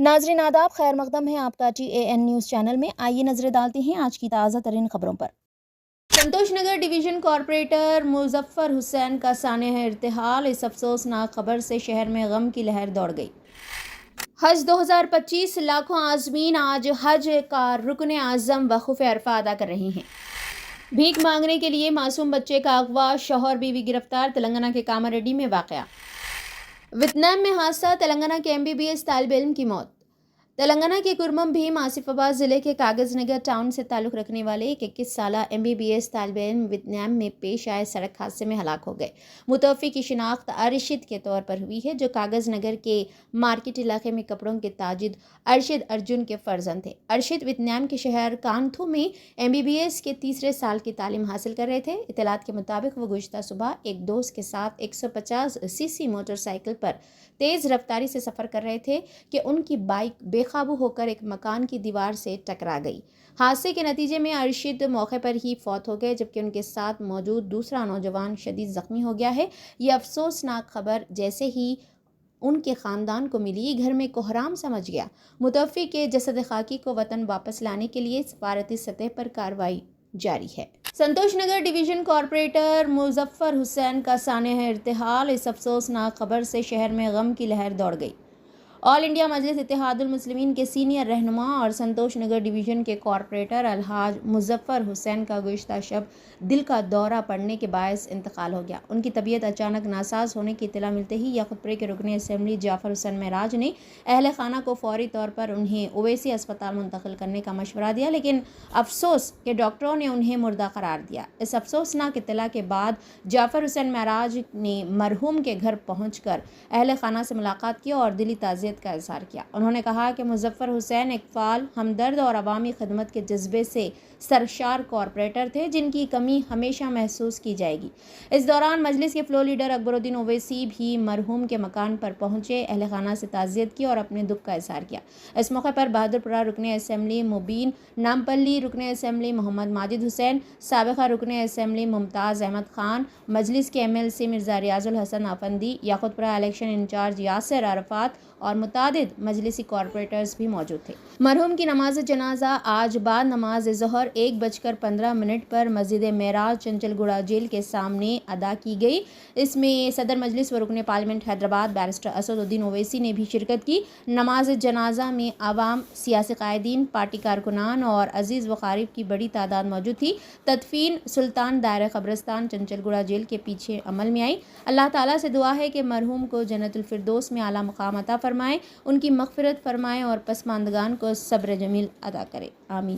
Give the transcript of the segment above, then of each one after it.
ناظرین آداب، خیر مقدم ہے آپ کا TAN نیوز چینل میں۔ آئیے نظر ڈالتے ہیں آج کی تازہ ترین خبروں پر۔ سنتوش نگر ڈویژن کارپوریٹر مظفر حسین کا سانحہ ارتحال، اس افسوسناک خبر سے شہر میں غم کی لہر دوڑ گئی۔ حج 2025 لاکھوں عازمین آج حج کا رکن اعظم وقوف عرفہ ادا کر رہے ہیں۔ بھیک مانگنے کے لیے معصوم بچے کا اغوا، شوہر بیوی گرفتار، تلنگانہ کے کاماریڈی میں واقعہ۔ ویتنام میں حادثہ، تلنگانہ کے MBBS طالب علم کی موت۔ تلنگانہ کے کرمم بھیم آصف آباد ضلع کے کاغذ نگر ٹاؤن سے تعلق رکھنے والے ایک 21 سالہ MBBS طالب علم ویتنام میں پیش آئے سڑک حادثے میں ہلاک ہو گئے۔ متوفی کی شناخت ارشد کے طور پر ہوئی ہے، جو کاغذ نگر کے مارکیٹ علاقے میں کپڑوں کے تاجر ارشد ارجن کے فرزند تھے۔ ارشد ویتنام کے شہر کانتھو میں MBBS کے تیسرے سال کی تعلیم حاصل کر رہے تھے۔ اطلاعات کے مطابق وہ گزشتہ صبح ایک دوست کے ساتھ 150 cc موٹر سائیکل پر تیز رفتاری سے سفر کر رہے تھے کہ ان کی بائک بے قابو ہو کر ایک مکان کی دیوار سے ٹکرا گئی۔ حادثے کے نتیجے میں ارشد موقع پر ہی فوت ہو گئے، جبکہ ان کے ساتھ موجود دوسرا نوجوان شدید زخمی ہو گیا ہے۔ یہ افسوسناک خبر جیسے ہی ان کے خاندان کو ملی، گھر میں کوہرام سمجھ گیا۔ متوفی کے جسد خاکی کو وطن واپس لانے کے لیے سفارتی سطح پر کارروائی جاری ہے۔ سنتوش نگر ڈویژن کارپوریٹر مظفر حسین کا سانحہ ارتحال، اس افسوسناک خبر سے شہر میں غم کی لہر دوڑ گئی۔ آل انڈیا مجلس اتحاد المسلمین کے سینئر رہنما اور سنتوش نگر ڈویژن کے کارپوریٹر الحاج مظفر حسین کا گزشتہ شب دل کا دورہ پڑنے کے باعث انتقال ہو گیا۔ ان کی طبیعت اچانک ناساز ہونے کی اطلاع ملتے ہی یاقوتپورے کے رکن اسمبلی جعفر حسین معراج نے اہل خانہ کو فوری طور پر انہیں اویسی اسپتال منتقل کرنے کا مشورہ دیا، لیکن افسوس کہ ڈاکٹروں نے انہیں مردہ قرار دیا۔ اس افسوسناک اطلاع کے بعد جعفر حسین معراج نے مرحوم کے گھر پہنچ کر اہل خانہ سے ملاقات کی اور دلی تعزیت کا اظہار کیا۔ انہوں نے کہا کہ مظفر حسین ایک فعال، ہمدرد اور عوامی خدمت کے جذبے سے سرشار کارپوریٹر تھے، جن کی کمی ہمیشہ محسوس کی جائے گی۔ اس دوران مجلس کے فلور لیڈر اکبر الدین اویسی بھی مرحوم کے مکان پر پہنچے، اہل خانہ سے تعزیت کی اور اپنے دکھ کا اظہار کیا۔ اس موقع پر بہادرپورہ رکن اسمبلی مبین، نامپلی رکن اسمبلی محمد ماجد حسین، سابقہ رکن اسمبلی ممتاز احمد خان، مجلس کے MLC مرزا ریاض الحسن افندی، یاقوتپورہ الیکشن انچارج یاسر عرفات اور متعدد مجلسی کارپوریٹرز بھی موجود تھے۔ مرحوم کی نماز جنازہ آج بعد نماز ظہر 1:15 پر مسجد معراج چنچل گوڑہ جیل کے سامنے ادا کی گئی۔ اس میں صدر مجلس و رکن پارلیمنٹ حیدرآباد بیرسٹر اسد الدین اویسی نے بھی شرکت کی۔ نماز جنازہ میں عوام، سیاسی قائدین، پارٹی کارکنان اور عزیز و قارب کی بڑی تعداد موجود تھی۔ تدفین سلطان دائرہ قبرستان چنچل گوڑہ جیل کے پیچھے عمل میں آئی۔ اللہ تعالیٰ سے دعا ہے کہ مرحوم کو جنت الفردوس میں اعلیٰ مقام عطا فرمائے، ان کی مغفرت فرمائے اور پسماندگان کو صبر جمیل عطا کرے، آمین۔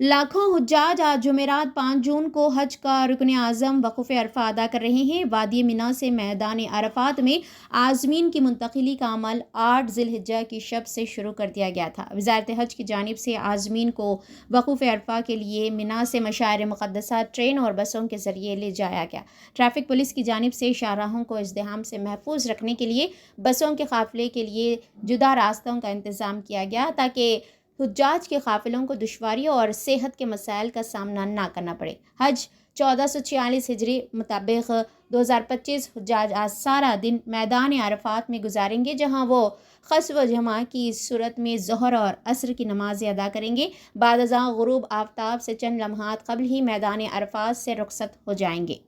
لاکھوں حجاج آج جمعرات 5 جون کو حج کا رکن اعظم وقوف عرفہ ادا کر رہے ہیں۔ وادی منی سے میدان عرفات میں عازمین کی منتقلی کا عمل 8 ذی الحجہ کی شب سے شروع کر دیا گیا تھا۔ وزارت حج کی جانب سے عازمین کو وقوف عرفہ کے لیے منی سے مشاعر مقدسہ ٹرین اور بسوں کے ذریعے لے جایا گیا۔ ٹریفک پولیس کی جانب سے شاہراہوں کو ازدحام سے محفوظ رکھنے کے لیے بسوں کے قافلے کے لیے جدا راستوں کا انتظام کیا گیا، تاکہ حجاج کے قافلوں کو دشواریوں اور صحت کے مسائل کا سامنا نہ کرنا پڑے۔ حج 1446 ہجری مطابق 2025 حجاج آج سارا دن میدان عرفات میں گزاریں گے، جہاں وہ قصر و جمع کی صورت میں ظہر اور عصر کی نمازیں ادا کریں گے۔ بعد ازاں غروب آفتاب سے چند لمحات قبل ہی میدان عرفات سے رخصت ہو جائیں گے۔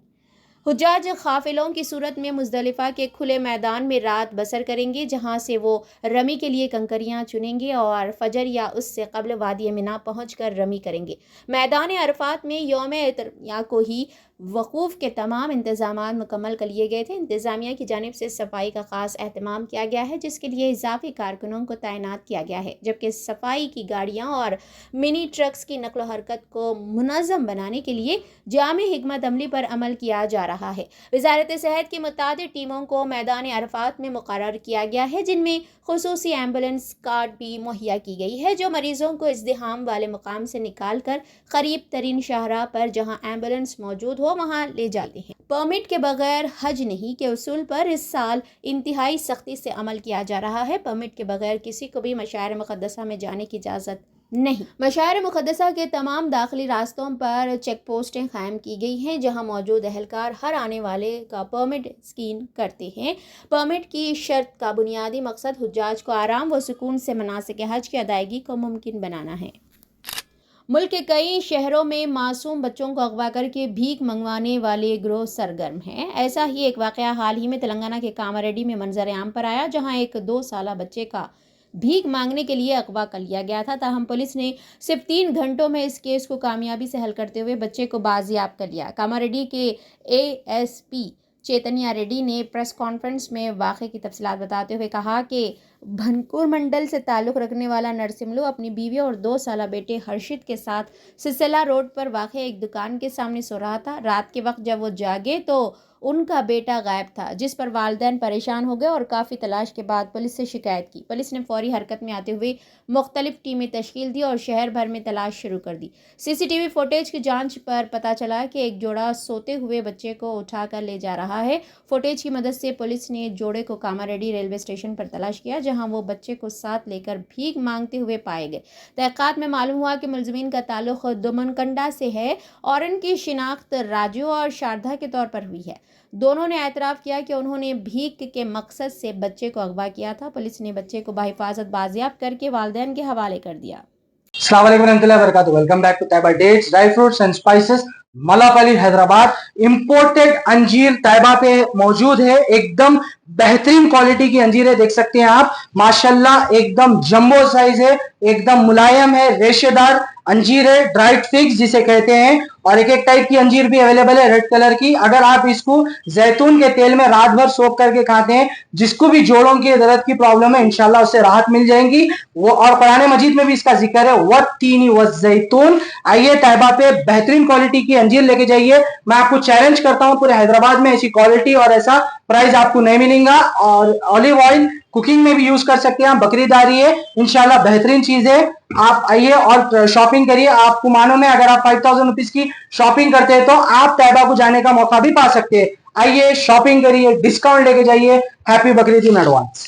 حجاج قافلوں کی صورت میں مزدلفہ کے کھلے میدان میں رات بسر کریں گے، جہاں سے وہ رمی کے لیے کنکریاں چنیں گے اور فجر یا اس سے قبل وادی منی پہنچ کر رمی کریں گے۔ میدان عرفات میں یوم ترویہ کو ہی وقوف کے تمام انتظامات مکمل کر لیے گئے تھے۔ انتظامیہ کی جانب سے صفائی کا خاص اہتمام کیا گیا ہے، جس کے لیے اضافی کارکنوں کو تعینات کیا گیا ہے، جبکہ صفائی کی گاڑیاں اور منی ٹرکس کی نقل و حرکت کو منظم بنانے کے لیے جامع حکمت عملی پر عمل کیا جا رہا ہے۔ وزارت صحت کی متعدد ٹیموں کو میدان عرفات میں مقرر کیا گیا ہے، جن میں خصوصی ایمبولینس کارٹ بھی مہیا کی گئی ہے، جو مریضوں کو ازدحام والے مقام سے نکال کر قریب ترین شاہراہ پر جہاں ایمبولینس موجود ہو وہاں لے جاتے ہیں۔ پرمٹ کے بغیر حج نہیں کے اصول پر اس سال انتہائی سختی سے عمل کیا جا رہا ہے۔ پرمٹ کے بغیر کسی کو بھی مشاعر مقدسہ میں جانے کی اجازت نہیں۔ مشاعر مقدسہ کے تمام داخلی راستوں پر چیک پوسٹیں قائم کی گئی ہیں جہاں موجود اہلکار ہر آنے والے کا پرمٹ اسکین کرتے ہیں۔ پرمٹ کی شرط کا بنیادی مقصد حجاج کو آرام و سکون سے مناسک حج کی ادائیگی کو ممکن بنانا ہے۔ ملک کے کئی شہروں میں معصوم بچوں کو اغوا کر کے بھیک منگوانے والے گروہ سرگرم ہیں۔ ایسا ہی ایک واقعہ حال ہی میں تلنگانہ کے کاماریڈی میں منظر عام پر آیا جہاں ایک 2 سالہ بچے کا بھیک مانگنے کے لیے اغوا کر لیا گیا تھا، تاہم پولیس نے صرف 3 گھنٹوں میں اس کیس کو کامیابی سے حل کرتے ہوئے بچے کو بازیاب کر لیا۔ کاماریڈی کے ASP چیتنیا ریڈی نے پریس کانفرنس میں واقعے کی تفصیلات بتاتے ہوئے کہا کہ بھنکور منڈل سے تعلق رکھنے والا نرسملو اپنی بیوی اور 2 سالہ بیٹے ہرشت کے ساتھ سلسلہ روڈ پر واقع ایک دکان کے سامنے سو رہا تھا۔ رات کے وقت جب وہ جاگے تو ان کا بیٹا غائب تھا، جس پر والدین پریشان ہو گئے اور کافی تلاش کے بعد پولیس سے شکایت کی۔ پولیس نے فوری حرکت میں آتے ہوئے مختلف ٹیمیں تشکیل دی اور شہر بھر میں تلاش شروع کر دی۔ CCTV فوٹیج کی جانچ پر پتہ چلا کہ ایک جوڑا سوتے ہوئے بچے کو اٹھا کر لے جا رہا ہے۔ فوٹیج کی مدد سے پولیس نے جوڑے کو کاماریڈی ریلوے اسٹیشن پر تلاش کیا جہاں وہ بچے کو ساتھ لے کر بھیک مانگتے ہوئے پائے گئے۔ تحقیقات میں معلوم ہوا کہ ملزمین کا تعلق دومنکنڈا سے ہے اور ان کی شناخت راجو اور شاردھا کے طور پر ہوئی ہے۔ دونوں نے اعتراف کیا کہ انہوں نے بھیک کے مقصد سے بچے کو اغوا کیا تھا۔ پولیس نے بچے کو بحفاظت بازیاب کر کے والدین کے حوالے کر دیا۔ السلام علیکم ورحمۃ اللہ وبرکاتہ۔ Welcome back to Taiba dates dry fruits and spices, Mallepally Hyderabad. Imported انجیر طیبہ پہ موجود ہے، ایک دم بہترین کوالٹی کی انجیر ہے، دیکھ سکتے ہیں آپ ماشاءاللہ، ایک دم جمبو سائز ہے، ایک دم ملائم ہے، ریشے دار انجیر ہے، ڈرائیڈ فگز جسے کہتے ہیں، اور ایک ٹائپ کی انجیر بھی اویلیبل ہے ریڈ کلر کی۔ اگر آپ اس کو زیتون کے تیل میں رات بھر سوک کر کے کھاتے ہیں، جس کو بھی جوڑوں کے درد کی پرابلم ہے انشاءاللہ اس سے راحت مل جائیں گی۔ وہ اور قرآن مجید میں بھی اس کا ذکر ہے، والتین والزیتون۔ آئیے طیبہ پہ بہترین کوالٹی کی انجیر لے کے جائیے۔ میں آپ کو چیلنج کرتا ہوں، پورے حیدرآباد میں ایسی کوالٹی اور ایسا پرائز آپ کو نہیں ملیں گا۔ اور اولیو آئل کوکنگ میں بھی یوز کر سکتے ہیں، بکری داری ہے، انشاءاللہ بہترین چیز ہے۔ آپ آئیے اور شاپنگ کریے۔ آپ کو مانو میں اگر آپ 5000 روپیز کی شاپنگ کرتے ہیں تو آپ طیبہ کو جانے کا موقع بھی پا سکتے ہیں۔ آئیے شاپنگ کریے، ڈسکاؤنٹ لے کے جائیے۔ Happy Bakrid in advance.